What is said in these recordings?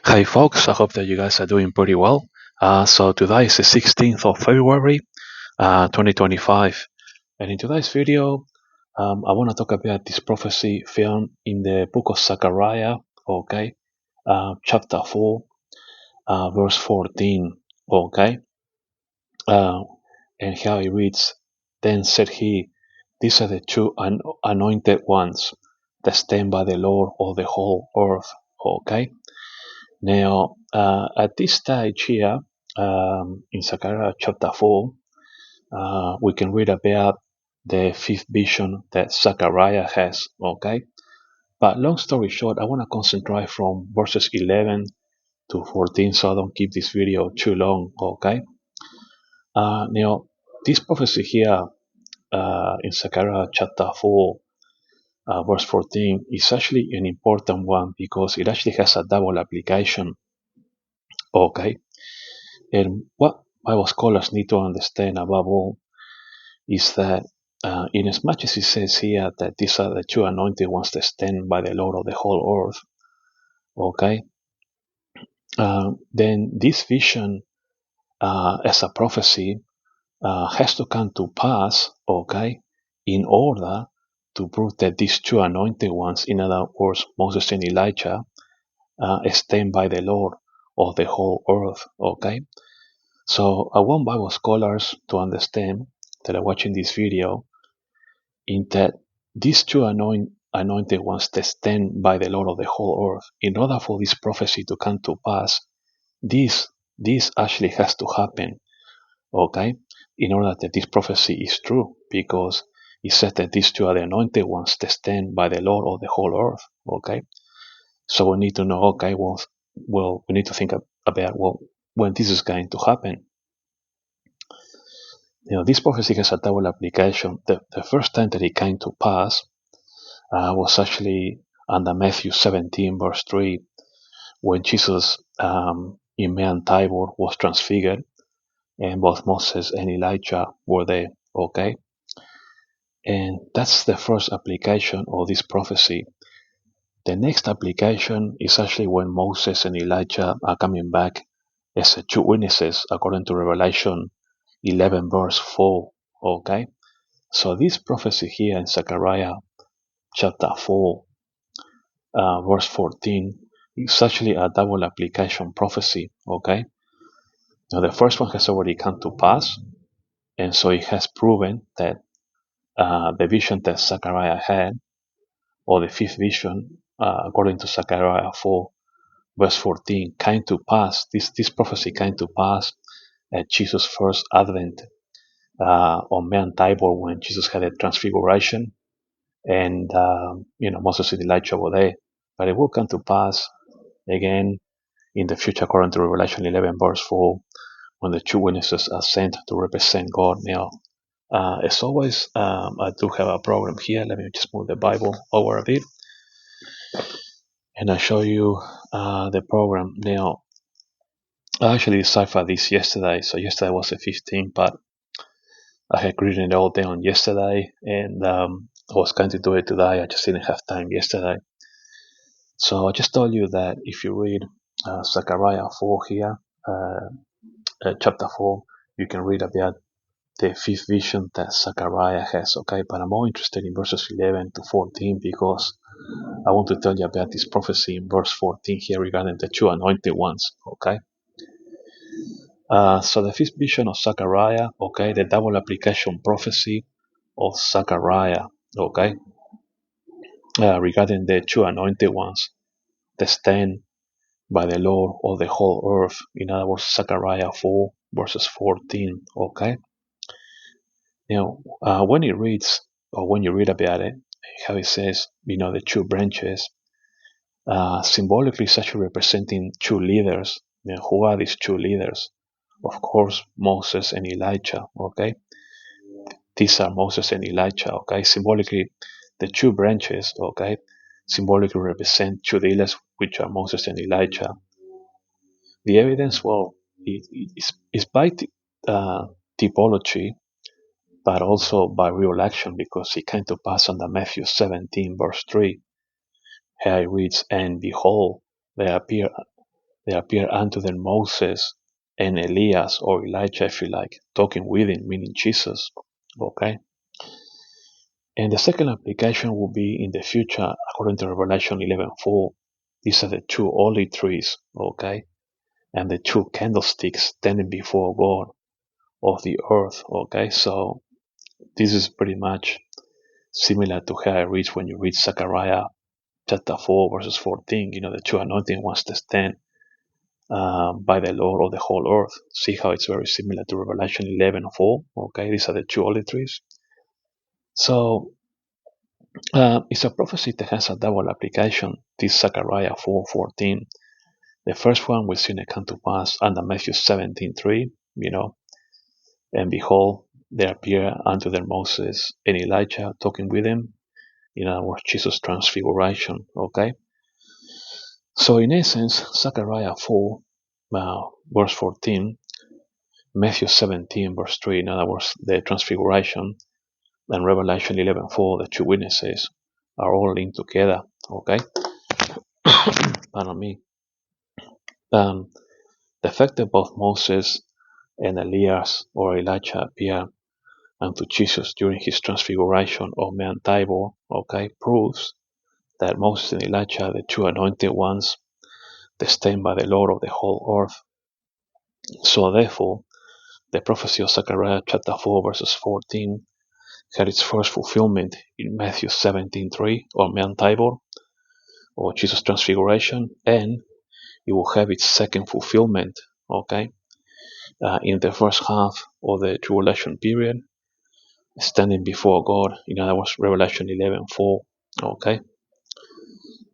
Hey folks, I hope that you guys are doing pretty well. So today is the 16th of February, 2025. And in today's video, I want to talk about this prophecy found in the book of Zachariah, okay, chapter 4, verse 14, okay, uh, and how it reads, Then said he, These are the two anointed ones that stand by the Lord of the whole earth, okay. Now, at this stage here, in Zechariah chapter 4, we can read about the fifth vision that Zechariah has, okay? But long story short, I want to concentrate from verses 11 to 14 so I don't keep this video too long, okay? Now, this prophecy here in Zechariah chapter 4, verse 14, is actually an important one because it actually has a double application, okay? And what Bible scholars need to understand above all is that in as much as it says here that these are the two anointed ones that stand by the Lord of the whole earth, okay, then this vision as a prophecy has to come to pass, okay, in order to prove that these two anointed ones, in other words, Moses and Elijah, stand by the Lord of the whole earth, okay. So I want Bible scholars to understand that are watching this video in that these two anointed ones that stand by the Lord of the whole earth, in order for this prophecy to come to pass, this this actually has to happen, okay? In order that this prophecy is true, because it said that these two are the anointed ones that stand by the Lord of the whole earth, okay? So we need to know, okay, well, we need to think about when this is going to happen. This prophecy has a double application. The first time that it came to pass was actually under Matthew 17, verse 3, when Jesus in Mount Tabor was transfigured, and both Moses and Elijah were there, okay? And that's the first application of this prophecy. The next application is actually when Moses and Elijah are coming back as two witnesses, according to Revelation 11, verse 4, okay? So this prophecy here in Zechariah chapter 4, verse 14, is actually a double application prophecy, okay? Now the first one has already come to pass, and so it has proven that the vision that Zechariah had, or the fifth vision, according to Zechariah 4, verse 14, came to pass. This prophecy came to pass at Jesus' first advent on Mount Tabor when Jesus had a transfiguration, and Moses and Elijah were there. But it will come to pass again in the future, according to Revelation 11, verse 4, when the two witnesses are sent to represent God. Now, as always, I do have a program here. Let me just move the Bible over a bit, and I'll show you the program. Now, I actually deciphered this yesterday. So yesterday was the 15th, but I had written it all down yesterday, and I was going to do it today. I just didn't have time yesterday. So I just told you that if you read Zechariah 4 here, chapter 4, you can read about the fifth vision that Zechariah has, okay? But I'm more interested in verses 11 to 14 because I want to tell you about this prophecy in verse 14 here regarding the two anointed ones, okay? So the fifth vision of Zechariah, okay, the double application prophecy of Zechariah, okay, regarding the two anointed ones that stand by the Lord of the whole earth. In other words, Zechariah 4, verses 14, okay? Now, when it reads, or when you read about it, how it says, the two branches, symbolically it's actually representing two leaders. Now, who are these two leaders? Of course, Moses and Elijah, okay? These are Moses and Elijah, okay? Symbolically, the two branches, okay, symbolically represent two leaders, which are Moses and Elijah. The evidence, well, is by typology, but also by real action, because it came to pass under Matthew 17, verse 3. Here it reads, And behold, there appeared there appear unto them Moses and Elias, or Elijah if you like, talking with him, meaning Jesus. Okay? And the second application will be in the future, according to Revelation 11:4. These are the two olive trees, okay, and the two candlesticks standing before God of the earth, okay. So this is pretty much similar to how it reads when you read Zachariah chapter 4 verses 14. The two anointing ones to stand by the Lord of the whole earth. See how it's very similar to Revelation 11:4. Okay, these are the two olive trees. So it's a prophecy that has a double application. This Zechariah 4:14. The first one we've seen it come to pass under Matthew 17:3. And behold, there appear unto them Moses and Elijah talking with him. In other words, Jesus' transfiguration. Okay. So in essence, Zechariah 4, verse 14, Matthew 17, verse 3, in other words, the transfiguration, and Revelation 11:4, the two witnesses, are all linked together. Okay. Pardon me. The fact that both Moses and Elias or Elijah appear unto Jesus during his transfiguration on Mount Tabor, okay, proves that Moses and Elijah are the two anointed ones that stand by the Lord of the whole earth. So therefore, the prophecy of Zechariah chapter 4 verses 14 had its first fulfillment in Matthew 17:3 on Mount Tabor, or Jesus' transfiguration, and it will have its second fulfillment, okay, in the first half of the Tribulation Period, standing before God. In other words, Revelation 11:4. Okay.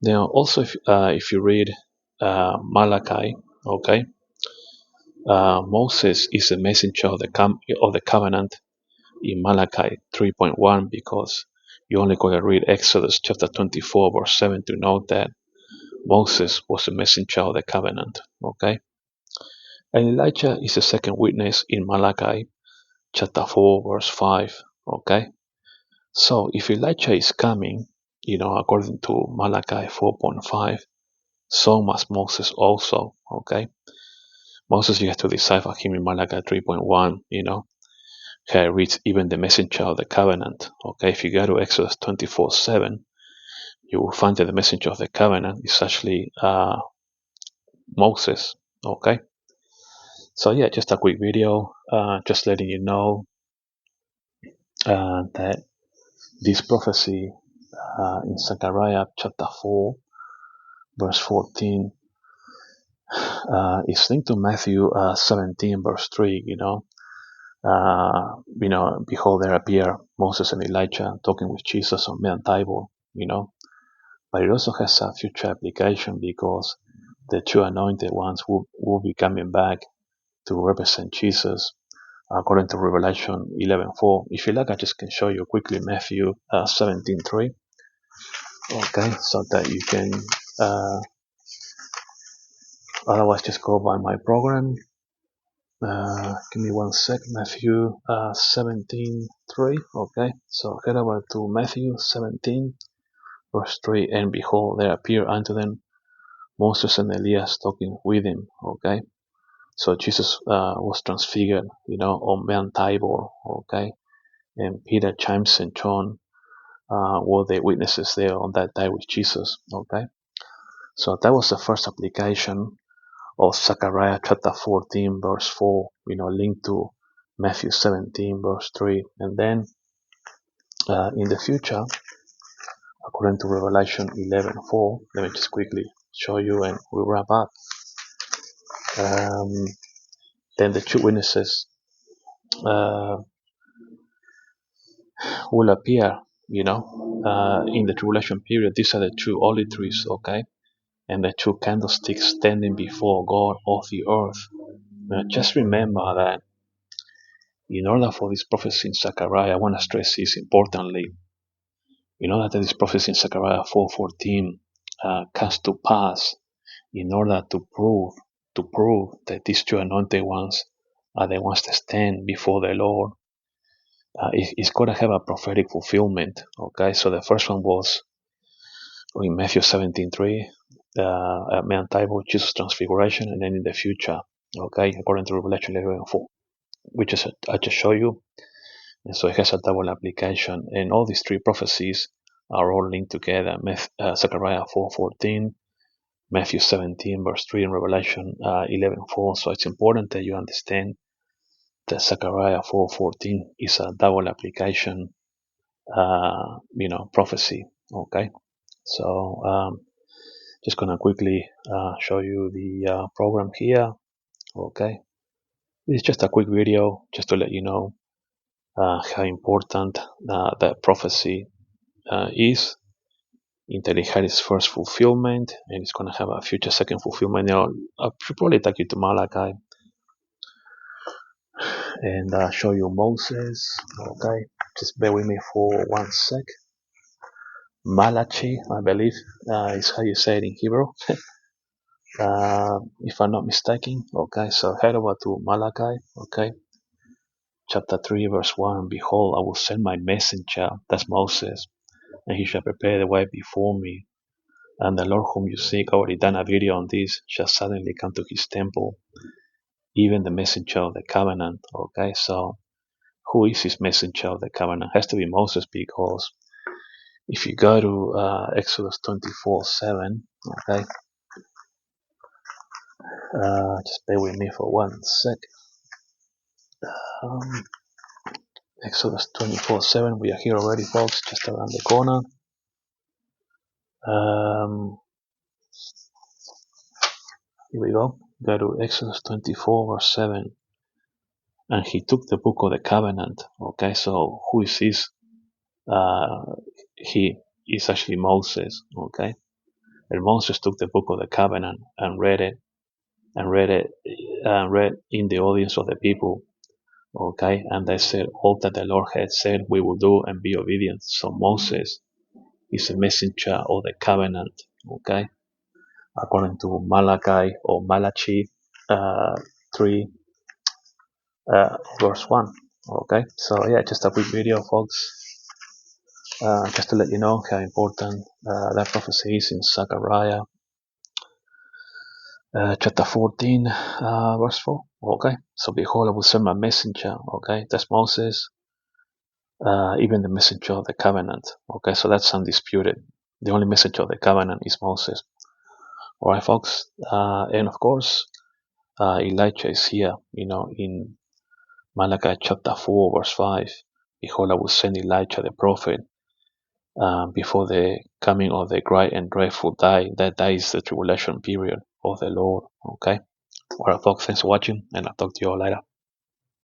Now, also, if you read Malachi, okay, Moses is the messenger of the covenant in Malachi 3:1, because you only got to read Exodus chapter 24 verse 7 to know that Moses was the messenger of the covenant. Okay, and Elijah is the second witness in Malachi chapter 4 verse 5. Okay, so if Elijah is coming, according to Malachi 4:5, so must Moses also. Okay, Moses, you have to decipher him in Malachi 3:1. Here it reads, even the messenger of the covenant. Okay, if you go to Exodus 24:7, you will find that the messenger of the covenant is actually Moses. Okay, so yeah, just a quick video, just letting you know that this prophecy in Zechariah chapter 4, verse 14, is linked to Matthew 17, verse 3. Behold, there appear Moses and Elijah talking with Jesus on Mount Tabor. But it also has a future application, because the two anointed ones will be coming back to represent Jesus, according to Revelation 11:4. If you like, I just can show you quickly Matthew 17:3. Okay, so that you can otherwise just go by my program. Give me one sec. Matthew 17:3. Okay, so head over to Matthew 17 verse 3, and behold, there appear unto them Moses and Elias talking with him. Okay, so Jesus was transfigured, on Mount Tabor. Okay, and Peter, James, and John were the witnesses there on that day with Jesus. Okay, so that was the first application of Zechariah chapter 14 verse 4, linked to Matthew 17 verse 3. And then in the future, according to Revelation 11:4, let me just quickly show you and we'll wrap up. Then the two witnesses will appear, in the tribulation period. These are the two olive trees, okay, and the two candlesticks standing before God of the earth. Now, just remember that in order for this prophecy in Zechariah, I want to stress this importantly. In order that this prophecy in Zechariah 4:14 comes to pass, in order to prove that these two anointed ones are the ones that stand before the Lord, it's got to have a prophetic fulfillment. Okay, so the first one was in Matthew 17:3. at Mount Tabor, Jesus' transfiguration, and then in the future, okay, according to Revelation 11:4, which is I just show you. And so it has a double application, and all these three prophecies are all linked together. Zachariah 4:14, Matthew 17 verse 3, and Revelation 11:4. So it's important that you understand that Zechariah 4:14 is a double application, prophecy. Okay, so just gonna quickly show you the program here. Okay, it's just a quick video just to let you know how important that prophecy is until it had its first fulfillment, and it's gonna have a future second fulfillment. I'll probably take you to Malachi and show you Moses. Okay, just bear with me for 1 sec. Malachi, I believe, is how you say it in Hebrew, if I'm not mistaken. Okay, so head over to Malachi, okay, chapter 3, verse 1. Behold, I will send my messenger, that's Moses, and he shall prepare the way before me. And the Lord whom you seek, I already done a video on this, shall suddenly come to his temple, even the messenger of the covenant. Okay, so who is his messenger of the covenant? It has to be Moses, because if you go to Exodus 24:7, okay, just bear with me for 1 sec. Um, Exodus 24:7, we are here already, folks, just around the corner. Here we go. Go to Exodus 24, verse 7. And he took the book of the covenant. Okay, so who is this? He is actually Moses. Okay, and Moses took the book of the covenant and read it, read in the audience of the people. Okay, and they said all that the Lord had said we will do and be obedient. So Moses is a messenger of the covenant. Okay, according to Malachi or Malachi 3 verse 1. Okay, so yeah, just a quick video, folks, just to let you know how important that prophecy is in Zechariah chapter 14 verse 4. Okay, so behold, I will send my messenger. Okay, that's Moses, even the messenger of the covenant. Okay, so that's undisputed. The only messenger of the covenant is Moses. All right, folks, and of course Elijah is here, in Malachi chapter 4 verse 5. Behold, I will send Elijah the prophet before the coming of the great and dreadful day. That day is the tribulation period of the Lord. Okay, all right, folks, thanks for watching, and I'll talk to you all later.